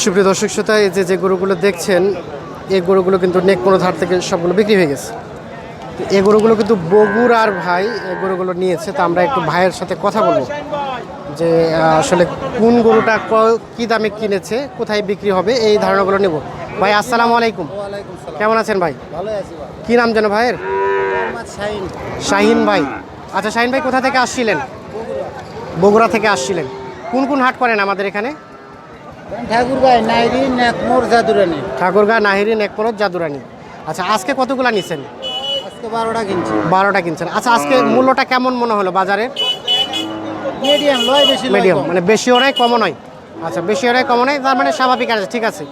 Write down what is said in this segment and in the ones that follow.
সুপ্রিয় দর্শক শ্রোতা, এই যে গরুগুলো দেখছেন, এই গরুগুলো কিন্তু নেকমোড়া হাট থেকে সবগুলো বিক্রি হয়ে গেছে। তো এই গরুগুলো কিন্তু বগুড়ার ভাই এই গরুগুলো নিয়েছে। তো আমরা একটু ভাইয়ের সাথে কথা বলবো যে আসলে কোন গরুটা কী দামে কিনেছে, কোথায় বিক্রি হবে, এই ধারণাগুলো নেব। ভাই আসসালামু আলাইকুম। কেমন আছেন ভাই? ভালো আছি ভাই। কী নাম যেন ভাইয়ের? শাহিন। শাহিন ভাই। আচ্ছা শাহিন ভাই, কোথা থেকে আসছিলেন? বগুড়া থেকে আসছিলেন। কোন কোন হাট করেন আমাদের এখানে? ঠাকুরগাঁও, নাইরি, নেকমোর, জাদুরানি। ঠাকুরগাঁ, নাহিরি, নেকমোড়, জাদুরানি। আচ্ছা আজকে কতগুলা নিছেন? আজকে 12টা কিনছি। 12টা কিনছেন। আচ্ছা আজকে মূল্যটা কেমন মনে হলো বাজারে? মিডিয়াম, লয় বেশি, মিডিয়াম, মানে বেশিও নয় কমও নয়। আচ্ছা বেশিও নয় কমও নয়, তার মানে স্বাভাবিক আছে, ঠিক আছে।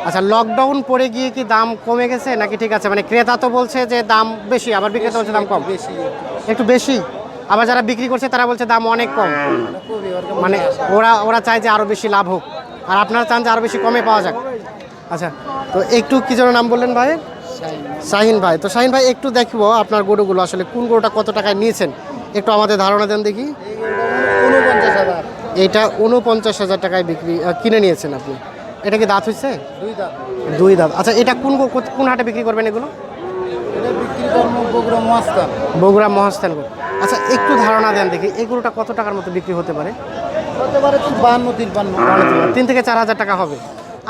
আচ্ছা লকডাউন পড়ে গিয়ে কি দাম কমে গেছে নাকি ঠিক আছে? মানে ক্রেতা তো বলছে যে দাম বেশি, আবার বিক্রেতা বলছে দাম কম। বেশি একটু বেশি, আবার যারা বিক্রি করছে তারা বলছে দাম অনেক কম। মানে ওরা চায় যে আরও বেশি লাভ হোক, আর আপনারা চান যে আরও বেশি কমে পাওয়া যাক। আচ্ছা, তো একটু কী যেন নাম বললেন ভাই? শাহিন ভাই। তো শাহিন ভাই, একটু দেখবো আপনার গরুগুলো আসলে কোন গরুটা কত টাকায় নিয়েছেন, একটু আমাদের ধারণা দেন দেখি। 49,000। এইটা 49,000 টাকায় কিনে নিয়েছেন আপনি। এটা কি দাঁত হয়েছে? 2 দাঁত। 2 দাঁত। আচ্ছা এটা কোন হাটে বিক্রি করবেন এগুলো? এটা বিক্রি করবো বগুড়া মহাস্থান। বগুড়া মহাস্থান গরু। আচ্ছা একটু ধারণা দেন দেখি, এই গরুটা কত টাকার মতো বিক্রি হতে পারে? হতে পারে 52-53। 3 থেকে 4,000 টাকা হবে।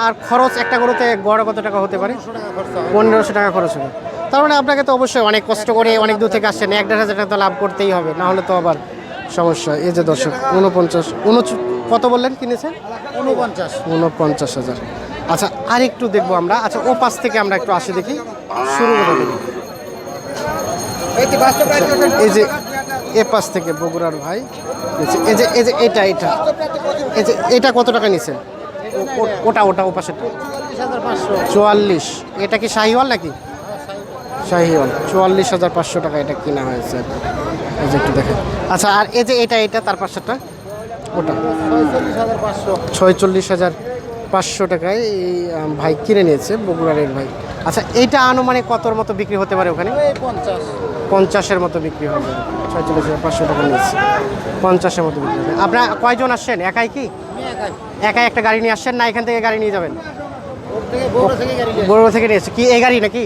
আর খরচ একটা গরুতে গড় কত টাকা হতে পারে? 1500 টাকা খরচ হবে। 1500 টাকা খরচ হবে। তার মানে আপনাকে তো অবশ্যই অনেক কষ্ট করে অনেক দূর থেকে আসছেন, 1,500 টাকা তো লাভ করতেই হবে, না হলে তো আবার সমস্যা। এই যে দর্শক 49 কত বললেন কিনেছেন? 49,000। আচ্ছা আর একটু দেখবো আমরা। আচ্ছা ও পাশ থেকে আমরা একটু আসি দেখি, শুরু করে দেখি। এই যে এ পাশ থেকে বগুড়ার ভাই নিচ্ছে। এই যে এটা কত টাকা নিছেন? ওটা ও পাশেরটা 44। এটা কি শাহিওয়াল নাকি? শাহিওয়াল। 44,500 টাকা এটা কিনা হয়েছে। এই যে একটু দেখেন। আচ্ছা আর এই যে এটা তার পাশেরটা ওটা 46,500 টাকায় এই ভাই কিনে নিয়েছে বগুড়ার ভাই। আচ্ছা এইটা আনুমানিক কতর মতো বিক্রি হতে পারে ওখানে? 50-এর মতো বিক্রি হবে। 46,500 টাকা নিয়েছে, 50-এর মতো বিক্রি হবে। আপনারা কয়জন আসছেন? একাই কি? একাই একটা গাড়ি নিয়ে আসছেন না এখান থেকে গাড়ি নিয়ে যাবেন? বগুড়া থেকে নিয়ে এসছে। কি এই গাড়ি নাকি?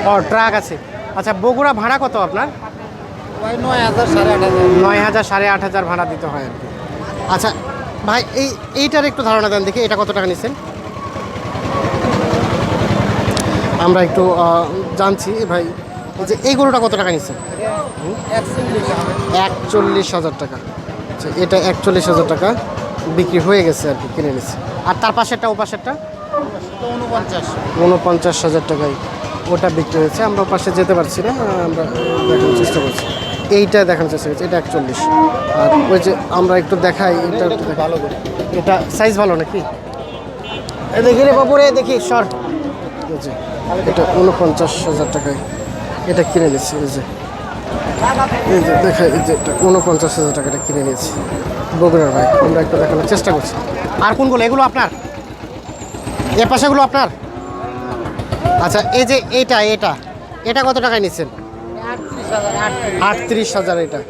ও ট্রাক আছে। আচ্ছা বগুড়া ভাড়া কত আপনার? 9,000 8,500 ভাড়া দিতে হয় আর কি। আচ্ছা ভাই এইটার একটু ধারণা দেন দেখি, এটা কত টাকা নিচ্ছেন? আমরা একটু জানছি ভাই যে এই গরুটা কত টাকা নিচ্ছেন? 41,000 টাকা। আচ্ছা এটা 41,000 টাকা বিক্রি হয়ে গেছে আর কি, কিনে নিচ্ছে। আর তার পাশেরটা ও পাশেরটা 49,000 টাকায় ওটা বিক্রি হয়েছে। আমরা পাশে যেতে পারছি না, আমরা দেখানোর চেষ্টা করছি। এইটা দেখানোর চেষ্টা করছি, এটা 41। আর ওই যে আমরা একটু দেখাই, এটা ভালো করে, এটা সাইজ ভালো নাকি? দেখি রে বাবুরে, দেখি সর। এটা 49,000 টাকায় এটা কিনে নিচ্ছি। এই যে দেখাই, এই যে এটা 49,000 টাকা এটা কিনে নিয়েছি বগুড়ার ভাই। আমরা একটু দেখানোর চেষ্টা করছি। আর কোনগুলো? এগুলো আপনার? এ পাশেগুলো আপনার? আচ্ছা এই যে এটা কত টাকায় নিচ্ছেন? 38,000।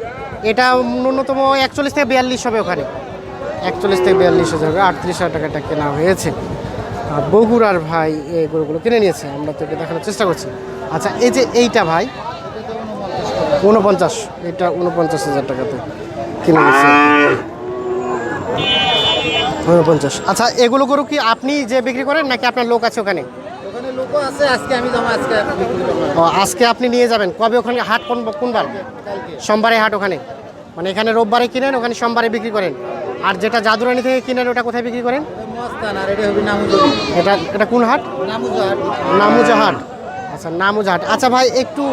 এটা ন্যূনতম 41 থেকে 42 হবে ওখানে। 41 থেকে 42 হবে। 38,000 টাকা এটা কেনা হয়েছে। বগুড়ার ভাই এই গরুগুলো কিনে নিয়েছে, আমরা তো এটা দেখানোর চেষ্টা করছি। আচ্ছা এই যে এইটা ভাই 49, এটা 49,000 টাকাতে কিনে নিয়েছে। 49। আচ্ছা এগুলো গরু কি আপনি যে বিক্রি করেন নাকি আপনার লোক আছে ওখানে? আজকে আপনি নিয়ে যাবেন? কবে ওখানে হাট? কোনবার? সোমবারে হাট ওখানে, মানে এখানে রোববারে কিনেন, ওখানে সোমবারে বিক্রি করেন। আর যেটা জাদুরানি থেকে কিনেন ওটা কোথায় বিক্রি করেন? এটা কোন হাট? নামুজা হাট। আচ্ছা নামুজা হাট। আচ্ছা ভাই একটু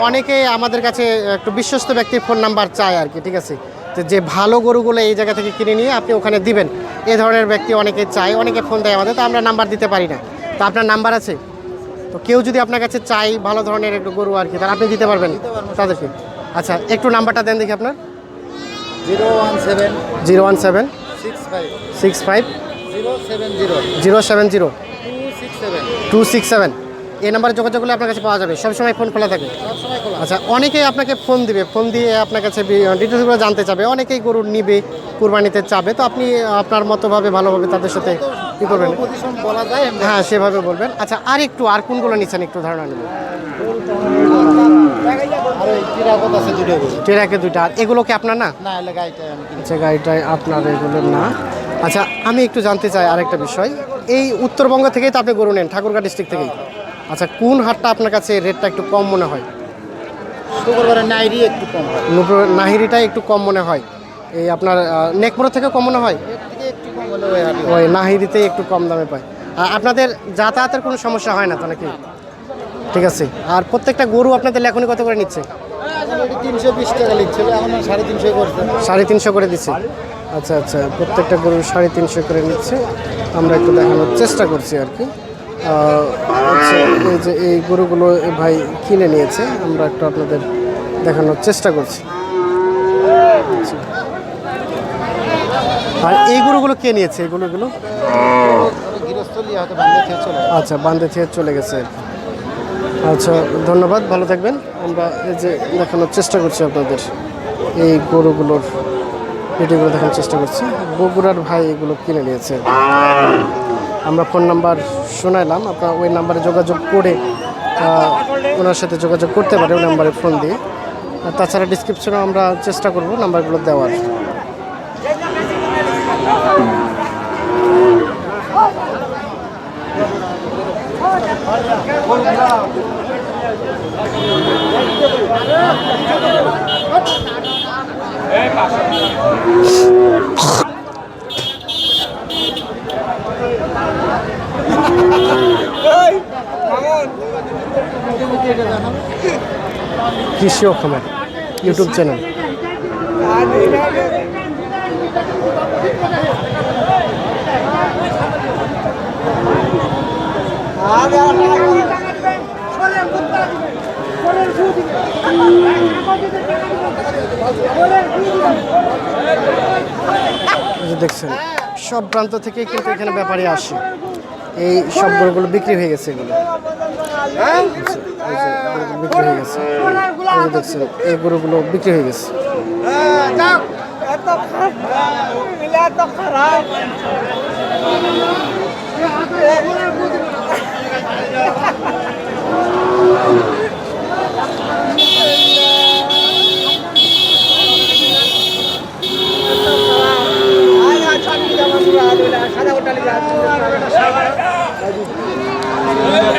অনেকে আমাদের কাছে একটু বিশ্বস্ত ব্যক্তির ফোন নাম্বার চায় আর কি, ঠিক আছে? তো যে ভালো গরুগুলো এই জায়গা থেকে কিনে নিয়ে আপনি ওখানে দিবেন, এ ধরনের ব্যক্তি অনেকে চায়, অনেকে ফোন দেয় আমাদের, তো আমরা নাম্বার দিতে পারি না। তো আপনার নাম্বার আছে? তো কেউ যদি আপনার কাছে চাই ভালো ধরনের একটু গরু আর কি, তাহলে আপনি দিতে পারবেন তাদেরকে? আচ্ছা একটু নাম্বারটা দেন দেখি আপনার। 017 65 070 267 এই নাম্বারে যোগাযোগ করলে আপনার কাছে পাওয়া যাবে, সবসময় ফোন খোলা থাকে। সবসময় খোলা। আচ্ছা, অনেকেই আপনাকে ফোন দিবে, ফোন দিয়ে আপনার কাছে ডিটেলসগুলো জানতে চাবে, অনেকেই গরু নিবে, কুরবানিতে চাবে, তো আপনি আপনার মতোভাবে ভালোভাবে তাদের সাথে কী করবেন? পজিশন বলা যায় এমনি। হ্যাঁ, সেভাবে বলবেন। আচ্ছা, আর কোনগুলো নিচ্ছেন একটু ধারণা নেব। আর ওই চিরাগত আছে দুটো গরু। টেরাকে দুইটা, আর এগুলো কি আপনার না? না এলে গাড়িটা আমি কিনছি। আচ্ছা, গাড়িটাই আপনার, এগুলো না। আচ্ছা, আমি একটু জানতে চাই আরেকটা বিষয়, এই উত্তরবঙ্গ থেকেই তো আপনি গরু নেন, ঠাকুরগাঁ ডিস্ট্রিক্ট থেকেই। আচ্ছা, কোন হাটটা আপনার কাছে রেটটা একটু কম মনে হয়? শুক্রবারে নাইরি একটু কম হয়। নাহিরিটাই একটু কম মনে হয়, এই আপনার নেকমোড়া থেকে কম মনে হয়, এর থেকে একটু কম হলে ওই হাটে। ওই নাহিরিতেই একটু কম দামে পায়। আর আপনাদের যাতায়াতের কোনো সমস্যা হয় না তো নাকি? ঠিক আছে। আর প্রত্যেকটা গরু আপনাদের লেখনি কত করে নিচ্ছে? অলরেডি 320 টাকা লিখছিল, এখন 350 করছে। 350 করে দিচ্ছে। আচ্ছা আচ্ছা, প্রত্যেকটা গরু 350 করে নিচ্ছে। আমরা একটু দেখানোর চেষ্টা করছি আর কি। আচ্ছা, এই যে এই গরুগুলো এই ভাই কিনে নিয়েছে, আমরা একটু আপনাদের দেখানোর চেষ্টা করছি। আচ্ছা। আর এই গরুগুলো কে নিয়েছে? এই গরুগুলো গৃহস্থলী হয়তো বান্ধে থেকে চলে যায়। আচ্ছা, বান্ধে থেকে চলে গেছে আর কি। আচ্ছা, ধন্যবাদ, ভালো থাকবেন। আমরা এই যে দেখানোর চেষ্টা করছি আপনাদের এই গরুগুলোর ভিডিওগুলো দেখানোর চেষ্টা করছি। বগুড়ার ভাই এগুলো কিনে নিয়েছে। আমরা ফোন নাম্বার শোনাইলাম, আপনার ওই নাম্বারে যোগাযোগ করে ওনার সাথে যোগাযোগ করতে পারে, ওই নাম্বারে ফোন দিয়ে। আর তাছাড়া ডিসক্রিপশনেও আমরা চেষ্টা করব নাম্বারগুলো দেওয়ার। কৃষি ও খামার ইউটিউব চ্যানেল। দেখছেন সব প্রান্ত থেকে কিন্তু এখানে ব্যাপারী আসে, এই সব গরুগুলো বিক্রি হয়ে গেছে। এগুলো এই যে গরুগুলো বিক্রি হয়ে গেছে, এই যে দেখছেন এই গরুগুলো বিক্রি হয়ে গেছে।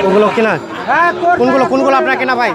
ওগুলো কেনা? কোনগুলো আপনার কেনা ভাই?